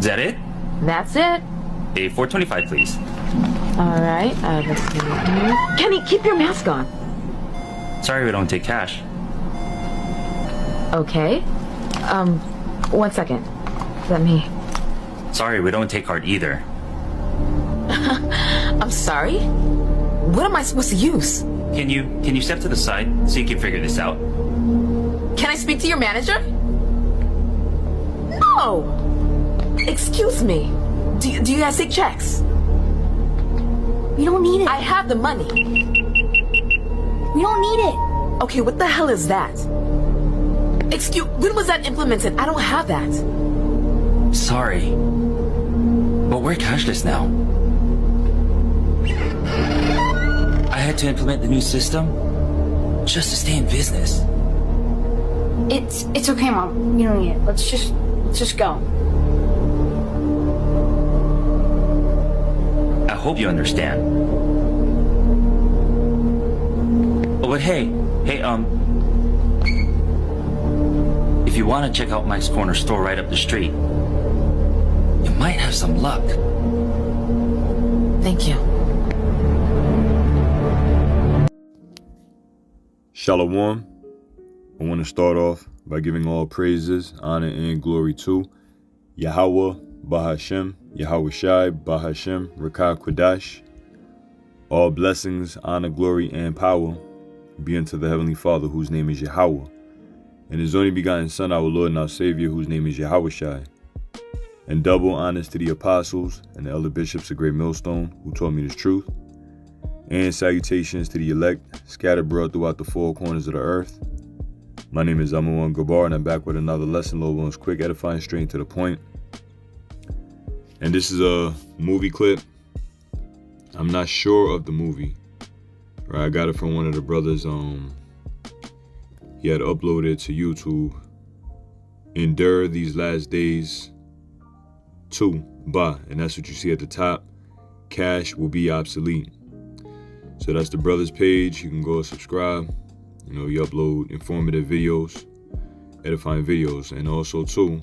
Is that it? That's it. A 425, please. All right, let's see. Kenny, keep your mask on. Sorry, we don't take cash. Okay. 1 second. Let me... Sorry, we don't take card either. I'm sorry? What am I supposed to use? Can you step to the side so you can figure this out? Can I speak to your manager? No! Excuse me. Do you guys take checks? We don't need it. I have the money. We don't need it. Okay, what the hell is that? When was that implemented? I don't have that. Sorry. But we're cashless now. I had to implement the new system just to stay in business. It's okay, Mom. We don't need it. Let's just go. I hope you understand. Oh, but hey, if you want to check out Mike's Corner store right up the street, you might have some luck. Thank you. Shalom. I want to start off by giving all praises, honor, and glory to Yahweh, Bahashem, Yahweh Shai, Bahashem, Rakah Quadash. All blessings, honor, glory, and power be unto the Heavenly Father, whose name is Yahweh, and His only begotten Son, our Lord and our Savior, whose name is Yahweh Shai. And double honors to the apostles and the elder bishops of Great Millstone, who taught me this truth. And salutations to the elect, scattered abroad throughout the four corners of the earth. My name is Amawan Gabar, and I'm back with another lesson, Lord willing, quick, edifying, straight to the point. And this is a movie clip. I'm not sure of the movie. Right, I got it from one of the brothers. He had uploaded it to YouTube. Endure these last days. 2. Ba, and that's what you see at the top. Cash will be obsolete. So that's the brother's page. You can go subscribe. You know, you upload informative videos, edifying videos. And also too,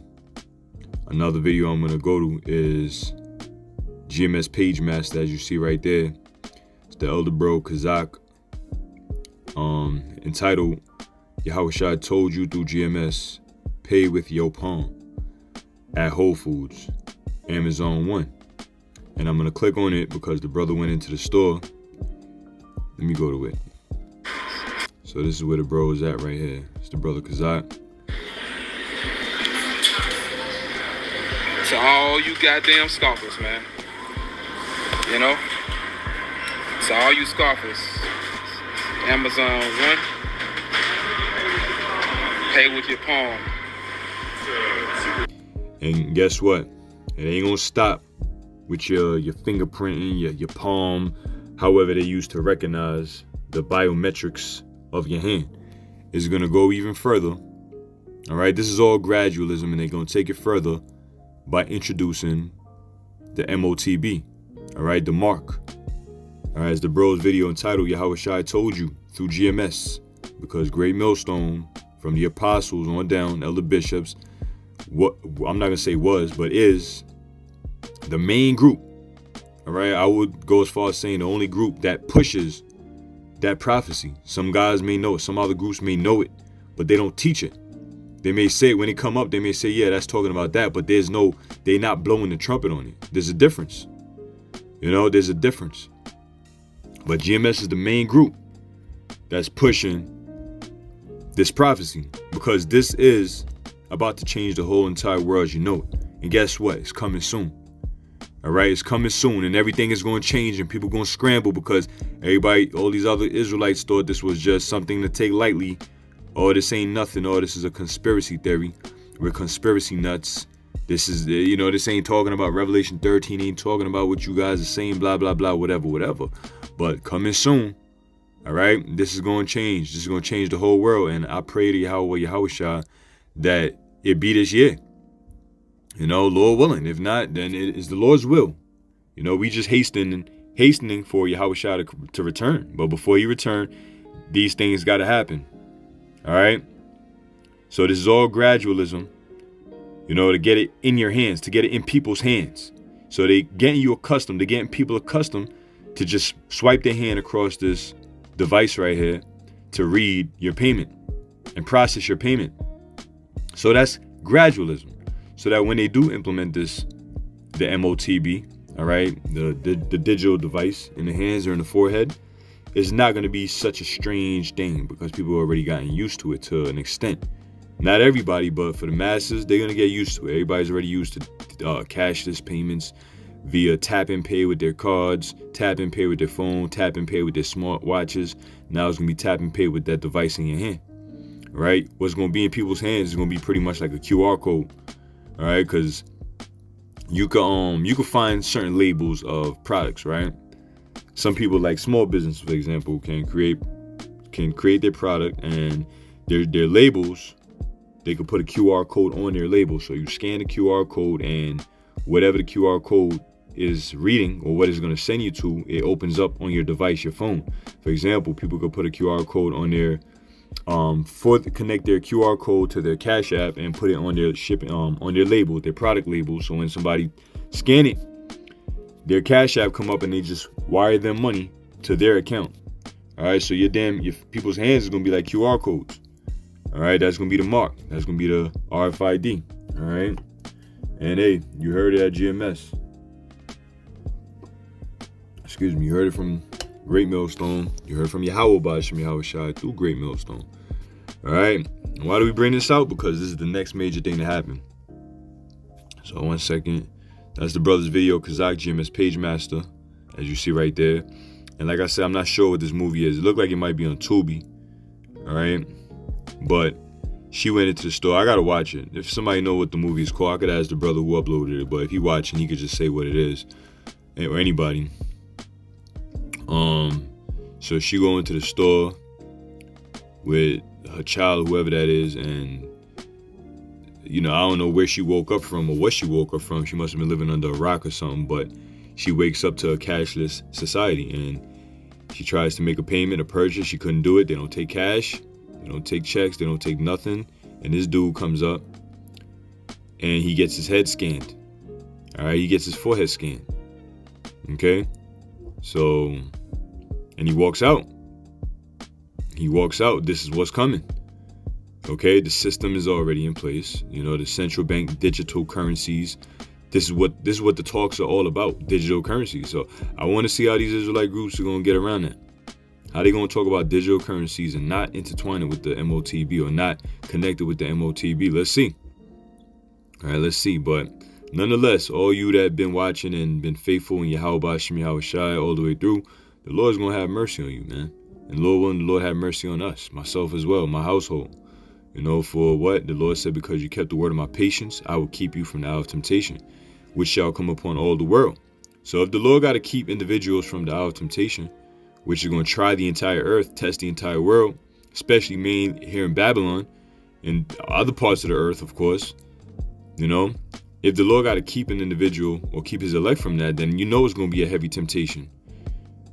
another video I'm gonna go to is GMS Page Master, as you see right there. It's the Elder Bro Kazak, entitled Yahweh Shai told you through GMS, pay with your palm at Whole Foods, Amazon 1. And I'm gonna click on it because the brother went into the store. Let me go to it. So this is where the bro is at right here. It's the brother Kazak. To all you goddamn scoffers, man. You know? To all you scoffers. Amazon 1. Pay with your palm. And guess what? It ain't gonna stop with your fingerprinting, your palm, however they used to recognize the biometrics of your hand. It's gonna go even further. All right, this is all gradualism, and they're gonna take it further by introducing the MOTB. All right, the mark. All right, it's the bro's video entitled Yahweh Shai told you through GMS, because Great Millstone, from the apostles on down, elder bishops, what I'm not gonna say was, but is the main group. All right, I would go as far as saying the only group that pushes that prophecy. Some guys may know it, some other groups may know it, but they don't teach it. They may say it when it come up, they may say, yeah, that's talking about that, but they're not blowing the trumpet on it. There's a difference. You know, there's a difference. But GMS is the main group that's pushing this prophecy, because this is about to change the whole entire world as you know it. And guess what? It's coming soon. All right, it's coming soon, and everything is going to change, and people going to scramble because everybody, all these other Israelites thought this was just something to take lightly. Oh, this ain't nothing. Oh, this is a conspiracy theory. We're conspiracy nuts. This is, this ain't talking about Revelation 13, ain't talking about what you guys are saying, blah, blah, blah, whatever. But coming soon, all right, this is going to change. This is going to change the whole world, and I pray to Yahweh Shai that it be this year. You know, Lord willing. If not, then it is the Lord's will. You know, we just hastening for Yahweh Shai to return. But before you return, these things got to happen. All right. So this is all gradualism. to get it in your hands, to get it in people's hands. So they're getting people accustomed to just swipe their hand across this device right here to read your payment and process your payment. So that's gradualism. So that when they do implement this, the MOTB, all right, the digital device in the hands or in the forehead, it's not going to be such a strange thing because people already gotten used to it to an extent. Not everybody, but for the masses, they're going to get used to it. Everybody's already used to cashless payments via tap and pay with their cards, tap and pay with their phone, tap and pay with their smart watches. Now it's going to be tap and pay with that device in your hand, right? What's going to be in people's hands is going to be pretty much like a QR code, all right? Because you can find certain labels of products, right? Some people, like small business, for example, can create their product, and their labels, they could put a QR code on their label. So you scan the QR code, and whatever the QR code is reading or what it's going to send you to, it opens up on your device, your phone. For example, people could put a QR code on their connect their QR code to their Cash App and put it on their shipping on their label, their product label. So when somebody scan it, their Cash App come up and they just wire them money to their account. All right, so your people's hands is gonna be like QR codes. All right, that's gonna be the mark. That's gonna be the RFID. All right, and hey, you heard it at GMS. Excuse me, you heard it from Great Millstone. You heard from Yahweh Bashim Yahweh Shai through Great Millstone. All right, and why do we bring this out? Because this is the next major thing to happen. So 1 second. That's the brother's video, Kazakh GMS Page Master, as you see right there. And like I said, I'm not sure what this movie is. It looked like it might be on Tubi, all right? But she went into the store. I got to watch it. If somebody know what the movie is called, I could ask the brother who uploaded it. But if he watching, he could just say what it is, or anybody. So she go into the store with her child, whoever that is, and I don't know where she woke up from or what she woke up from. She must have been living under a rock or something, but she wakes up to a cashless society, and she tries to make a payment, a purchase. She couldn't do it. They don't take cash. They don't take checks. They don't take nothing. And this dude comes up, and he gets his head scanned. All right, he gets his forehead scanned. Okay? So, and he walks out. He walks out. This is what's coming. Okay, the system is already in place. The central bank digital currencies. This is what the talks are all about, digital currencies. So I want to see how these Israelite groups are going to get around that. How they going to talk about digital currencies and not intertwine it with the MOTB or not connect it with the MOTB. Let's see. All right, let's see. But nonetheless, all you that have been watching and been faithful in Yahweh Bashim Yahweh Shai all the way through, the Lord's going to have mercy on you, man. And Lord willing, the Lord have mercy on us, myself as well, my household. For what? The Lord said, because you kept the word of my patience, I will keep you from the hour of temptation, which shall come upon all the world. So if the Lord got to keep individuals from the hour of temptation, which is going to try the entire earth, test the entire world, especially here in Babylon and other parts of the earth, of course, if the Lord got to keep an individual or keep his elect from that, then it's going to be a heavy temptation.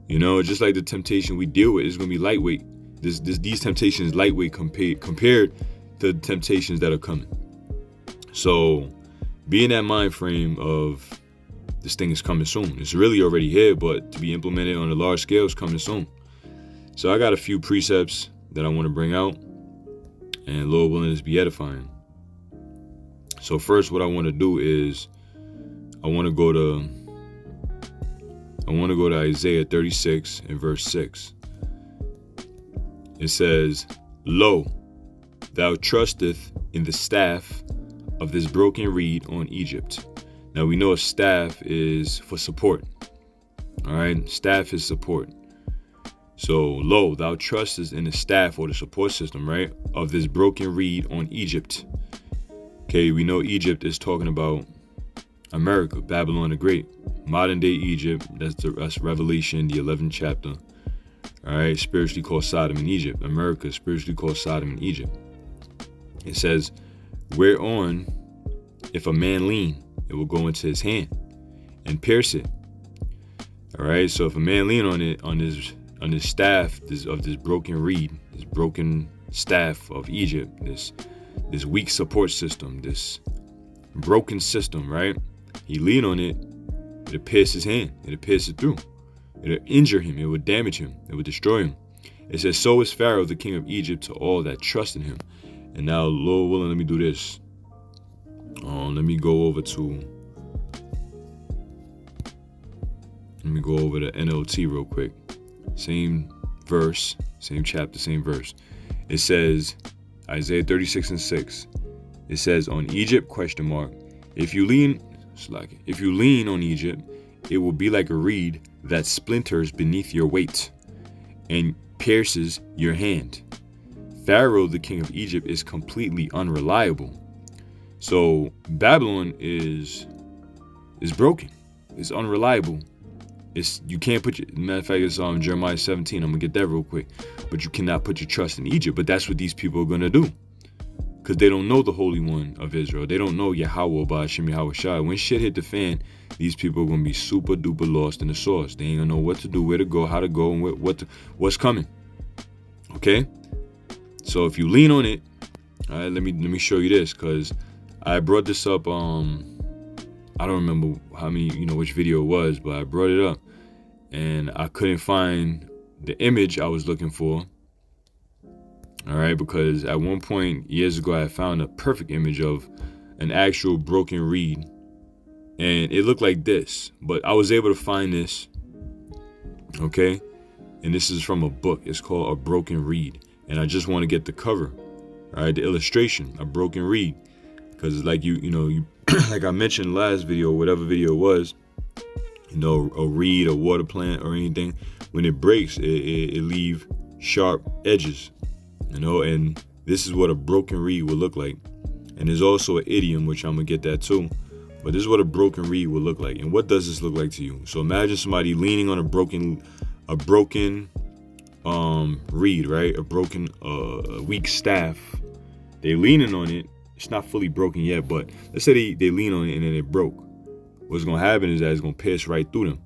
Just like the temptation we deal with is going to be lightweight. These temptations lightweight compared to the temptations that are coming. So be in that mind frame of this thing is coming soon. It's really already here, but to be implemented on a large scale is coming soon. So I got a few precepts that I want to bring out, and Lord willing, this be edifying. So first, what I want to do is I want to go to Isaiah 36 and verse 6. It says, "Lo, thou trusteth in the staff of this broken reed on Egypt." Now we know a staff is for support. All right, staff is support. So, lo, thou trustest in the staff or the support system, right, of this broken reed on Egypt. Okay, we know Egypt is talking about America, Babylon the Great, modern day Egypt. That's Revelation, the 11th chapter. All right, spiritually called Sodom and Egypt. America, spiritually called Sodom and Egypt. It says, "Whereon, if a man lean, it will go into his hand and pierce it." All right, so if a man lean on it, on his staff of this broken reed, this broken staff of Egypt, this weak support system, this broken system, right? He lean on it, it'll pierce his hand, it'll pierce it through. It'll injure him, it would damage him, it would destroy him. It says, so is Pharaoh, the king of Egypt, to all that trust in him. And now, Lord willing, let me do this. Let me go over to the NLT real quick. Same verse, same chapter, same verse. It says, Isaiah 36:6. It says, on Egypt, ? If you lean on Egypt, it will be like a reed that splinters beneath your weight and pierces your hand. Pharaoh, the king of Egypt, is completely unreliable. So Babylon is broken. It's unreliable. You can't put your, matter of fact, it's Jeremiah 17. I'm gonna get that real quick. But you cannot put your trust in Egypt. But that's what these people are gonna do, because they don't know the Holy One of Israel. They don't know Yahweh Ba'ashem Yahweh Shai. When shit hit the fan, these people are gonna be super duper lost in the sauce. They ain't gonna know what to do, where to go, how to go, and what's coming. Okay. So if you lean on it, all right, let me show you this, because I brought this up. I don't remember how many, which video it was, but I brought it up and I couldn't find the image I was looking for. All right, because at one point years ago, I found a perfect image of an actual broken reed, and it looked like this, but I was able to find this. Okay. And this is from a book. It's called A Broken Reed. And I just want to get the cover. All right. The illustration, A Broken Reed. Because like you like I mentioned last video, whatever video it was, a reed, a water plant or anything, when it breaks, it leave sharp edges, and this is what a broken reed will look like. And there's also an idiom, which I'm gonna get that too, but this is what a broken reed will look like. And what does this look like to you? So imagine somebody leaning on a broken reed, right? A weak staff. They're leaning on it. It's not fully broken yet, but let's say they lean on it and then it broke. What's going to happen is that it's going to pierce right through them.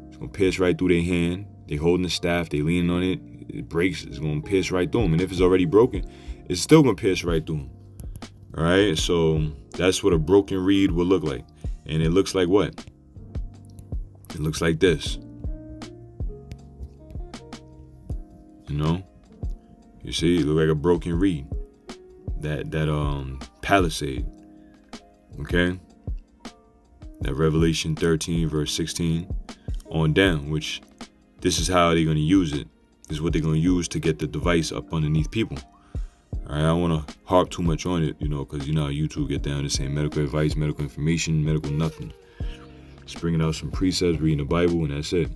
It's going to pierce right through their hand. They holding the staff. They leaning on it. It breaks. It's going to pierce right through them. And if it's already broken, it's still going to pierce right through them. All right. So that's what a broken reed will look like. And it looks like what? It looks like this. You see, it looks like a broken reed. That palisade. Okay. That Revelation 13 verse 16 on down, which this is how they're going to use it. This is what they're going to use to get the device up underneath people. All right, I don't want to harp too much on it, because YouTube get down to saying medical advice, medical information, medical nothing. Just bringing out some precepts, reading the Bible, and that's it.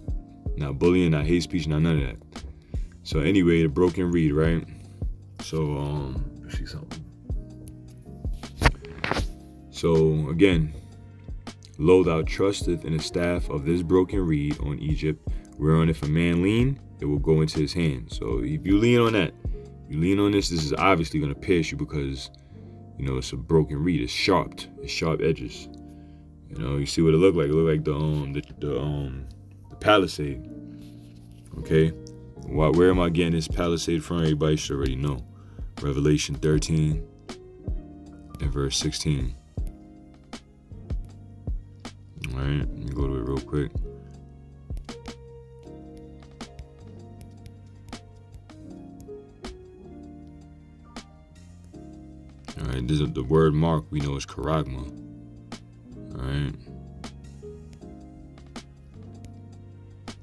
Not bullying, not hate speech, not none of that. So anyway, the broken reed, right? So let's see something. So again, lo, thou trusteth in the staff of this broken reed on Egypt, whereon if a man lean, it will go into his hand. So if you lean on that, you lean on this is obviously going to pierce you, because it's a broken reed. It's sharp edges. You see what it look like. It look like the palisade. Okay, where am I getting this palisade from? Everybody should already know. Revelation 13 and verse 16. All right, let me go to it real quick. All right, this is the word mark we know is charagma. All right.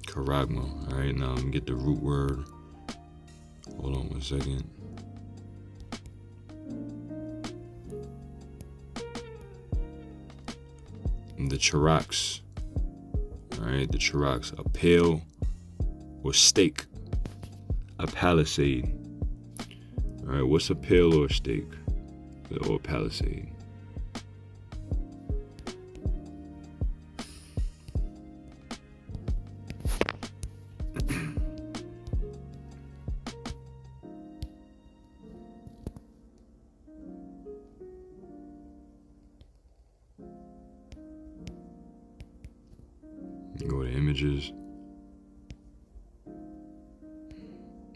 Charagma. All right, now let me get the root word. Hold on one second. The charax. All right, the charax. A pale or stake. A palisade. All right, what's a pale or a stake? Or palisade? Go to images.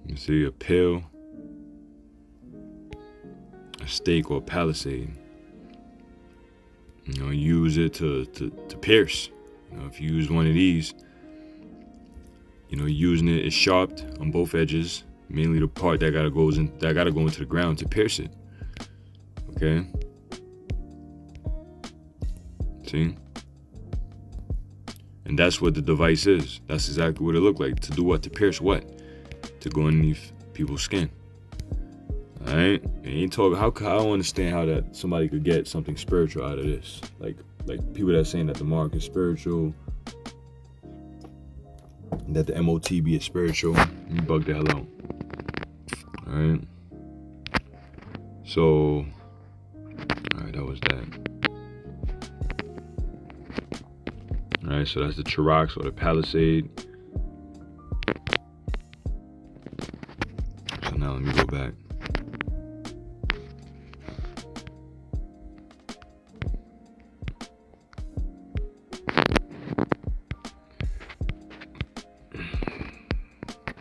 You see a pale, a stake, or a palisade. use it to pierce. If you use one of these, using it is sharpened on both edges, mainly the part that gotta go into the ground to pierce it. Okay. See? And that's what the device is. That's exactly what it looked like. To do what? To pierce what? To go underneath people's skin. Alright? And ain't talking. I don't understand how that somebody could get something spiritual out of this. Like people that are saying that the mark is spiritual, that the MOTB is spiritual. You bug the hell out. Alright? So, alright, that was that. Alright, so that's the Chirax or the Palisade. So now let me go back.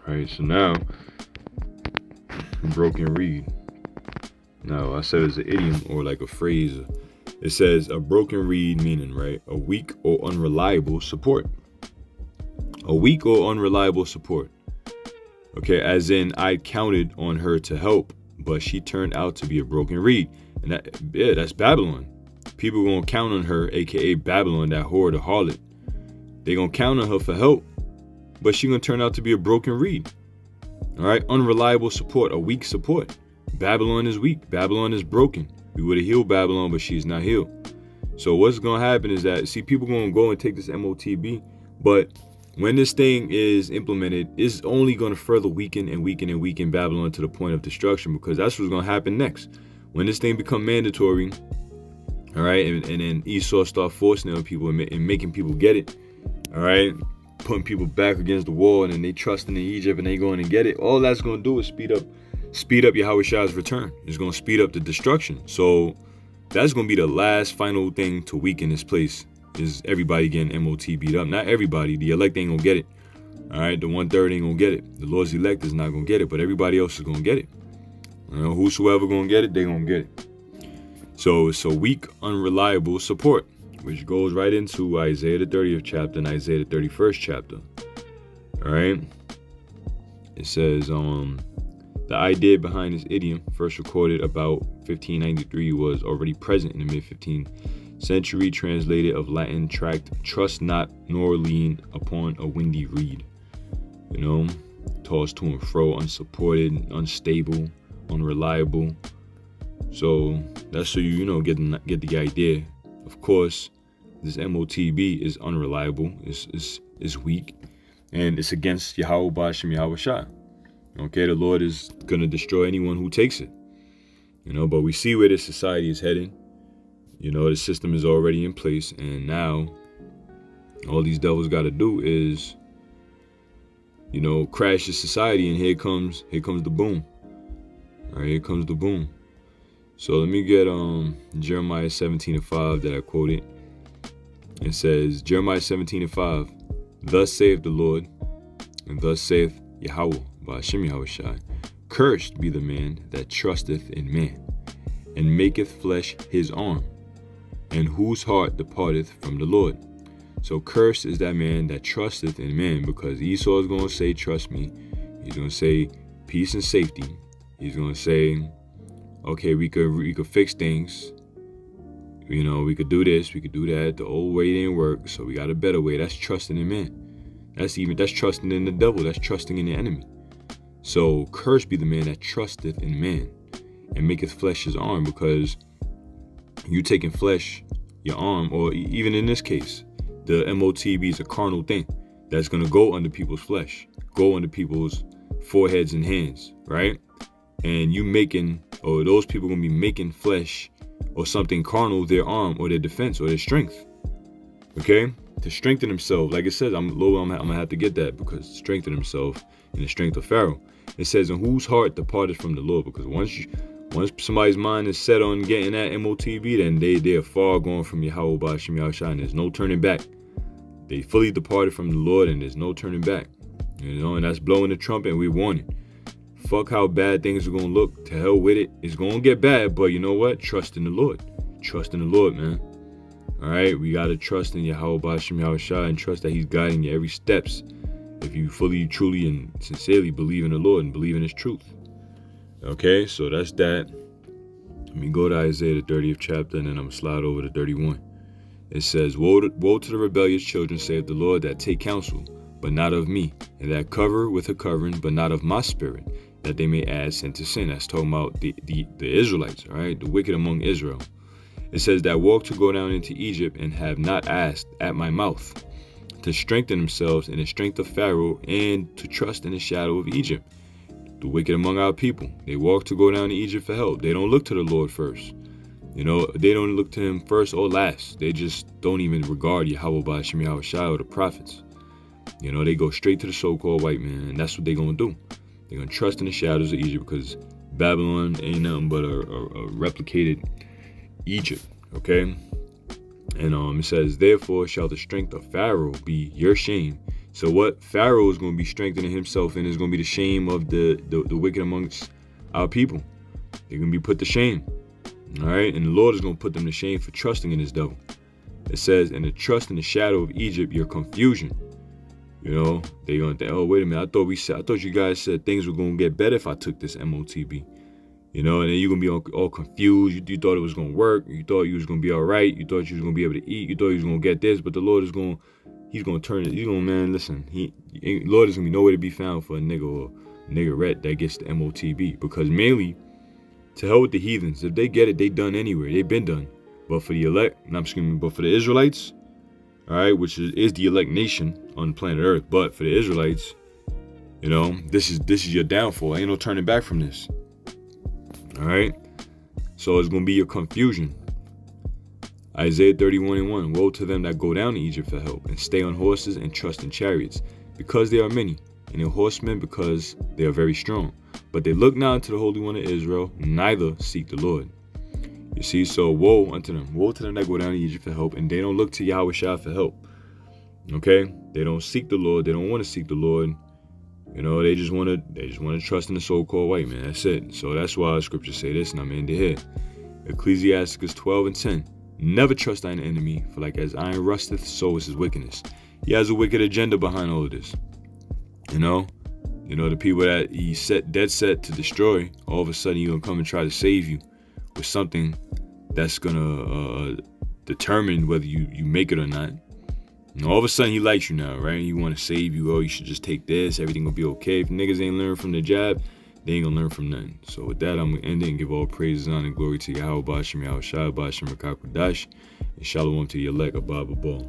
Alright, so now, broken reed. Now, I said it's an idiom or like a phrase. It says a broken reed, meaning, right, a weak or unreliable support. A weak or unreliable support. Okay, as in I counted on her to help, but she turned out to be a broken reed. And that's Babylon. People gonna count on her, aka Babylon, that whore, the harlot. They gonna count on her for help, but she gonna turn out to be a broken reed. All right, unreliable support, a weak support. Babylon is weak. Babylon is broken. We would have healed Babylon, but she's not healed. So what's going to happen is that, people going to go and take this MOTB, but when this thing is implemented, it's only going to further weaken Babylon to the point of destruction, because that's what's going to happen next. When this thing become mandatory, all right, and then Esau start forcing it on people and making people get it, all right, putting people back against the wall, and then they trusting in Egypt and they going to get it. All that's going to do is speed up Yahweh Shah's return. It's going to speed up the destruction. So that's going to be the last final thing to weaken this place, is everybody getting MOTB'd up. Not everybody. The elect ain't going to get it. All right, the 1/3 ain't going to get it. The Lord's elect is not going to get it, but everybody else is going to get it. Whosoever going to get it, they going to get it. So it's a weak, unreliable support, which goes right into Isaiah the 30th chapter and Isaiah the 31st chapter. All right. It says, the idea behind this idiom, first recorded about 1593, was already present in the mid-15th century, translated of Latin tract, trust not nor lean upon a windy reed. Tossed to and fro, unsupported, unstable, unreliable. So that's so get the idea. Of course, this MOTB is unreliable, is weak, and it's against Yahweh Ba'ashem Yahweh Shah. Okay, the Lord is going to destroy anyone who takes it. But we see where this society is heading. The system is already in place, and now all these devils got to do is, crash the society, and here comes the boom. All right, here comes the boom. So let me get Jeremiah 17:5 that I quoted. It says, Jeremiah 17:5, thus saith the Lord, and thus saith Yahweh Ba'ashem Yahweh Shai, cursed be the man that trusteth in man, and maketh flesh his arm, and whose heart departeth from the Lord. So cursed is that man that trusteth in man, because Esau is going to say, trust me. He's going to say, peace and safety. He's going to say, okay, we could fix things. We could do this, we could do that. The old way didn't work, so we got a better way. That's trusting in man. That's trusting in the devil. That's trusting in the enemy. So cursed be the man that trusteth in man, and maketh flesh his arm, because you taking flesh, your arm, or even in this case, the MOTB is a carnal thing that's going to go under people's flesh, go under people's foreheads and hands, right? And those people going to be making flesh or something carnal their arm or their defense or their strength, okay? To strengthen themselves. Like it says, I'm going to have to get that, because strengthen himself in the strength of Pharaoh. It says, in whose heart departed from the Lord, because once somebody's mind is set on getting that MOTB, then they are far gone from Yahweh Ba'ashem Yahweh Shai, and there's no turning back. They fully departed from the Lord, and there's no turning back. And that's blowing the trumpet, and we're warning. Fuck how bad things are going to look. To hell with it. It's going to get bad, but you know what? Trust in the Lord. Trust in the Lord, man. All right, we got to trust in Yahweh Ba'ashem Yahushua and trust that he's guiding your every steps. If you fully, truly, and sincerely believe in the Lord and believe in his truth. Okay, so that's that. Let me go to Isaiah the 30th chapter, and then I'm going to slide over to 31. It says, woe to the rebellious children, saith the Lord, that take counsel, but not of me, and that cover with a covering, but not of my spirit, that they may add sin to sin. That's talking about the Israelites, all right, the wicked among Israel. It says that walk to go down into Egypt and have not asked at my mouth, to strengthen themselves in the strength of Pharaoh and to trust in the shadow of Egypt. The wicked among our people, they walk to go down to Egypt for help. They don't look to the Lord first. You know, they don't look to him first or last. They just don't even regard Yahweh Ba'ashem Yahushua or the prophets. You know, they go straight to the so-called white man, and that's what they're going to do. They're going to trust in the shadows of Egypt because Babylon ain't nothing but a replicated Egypt, okay? And it says, therefore shall the strength of Pharaoh be your shame. So what Pharaoh is going to be strengthening himself in is going to be the shame of the wicked amongst our people. They're going to be put to shame. All right, and the Lord is going to put them to shame for trusting in this devil. It says, and the trust in the shadow of Egypt, your confusion. You know, they're going to think, oh, wait a minute, I thought you guys said things were going to get better if I took this MOTB. You know, and then you're going to be all confused. You thought it was going to work. You thought you was going to be all right. You thought you was going to be able to eat. You thought you was going to get this, but the Lord is going to, he's going to turn it. He's going to, man, listen, Lord is going to be nowhere to be found for a nigga or niggerette that gets the MOTB, because mainly, to hell with the heathens. If they get it, they done anywhere. They've been done. But for the elect, but for the Israelites, all right, which is the elect nation on planet Earth. But for the Israelites, you know, this is your downfall. Ain't no turning back from this. All right. So it's going to be your confusion. Isaiah 31:1. Woe to them that go down to Egypt for help and stay on horses and trust in chariots, because they are many, and in horsemen because they are very strong. But they look not unto the Holy One of Israel, neither seek the Lord. You see, so woe unto them. Woe to them that go down to Egypt for help, and they don't look to Yahweh Shah for help. Okay? They don't seek the Lord. They don't want to seek the Lord. You know, they just want to trust in the so-called white man. That's it. So that's why the scriptures say this, and I'm ending here. Ecclesiasticus 12:10. Never trust thine enemy, for like as iron rusteth, so is his wickedness. He has a wicked agenda behind all of this. You know, the people that he dead set to destroy, all of a sudden he's going to come and try to save you with something that's going to determine whether you make it or not. And all of a sudden he likes you now, right? He want to save you. Oh, you should just take this. Everything will be okay. If niggas ain't learn from the jab, they ain't going to learn from nothing. So with that, I'm going to end it and give all praises, honor, and glory to Yahweh Ba'ashem Yahushua, Ba'ashem Rakakwadash, and shalom to your elect, Abba Ball.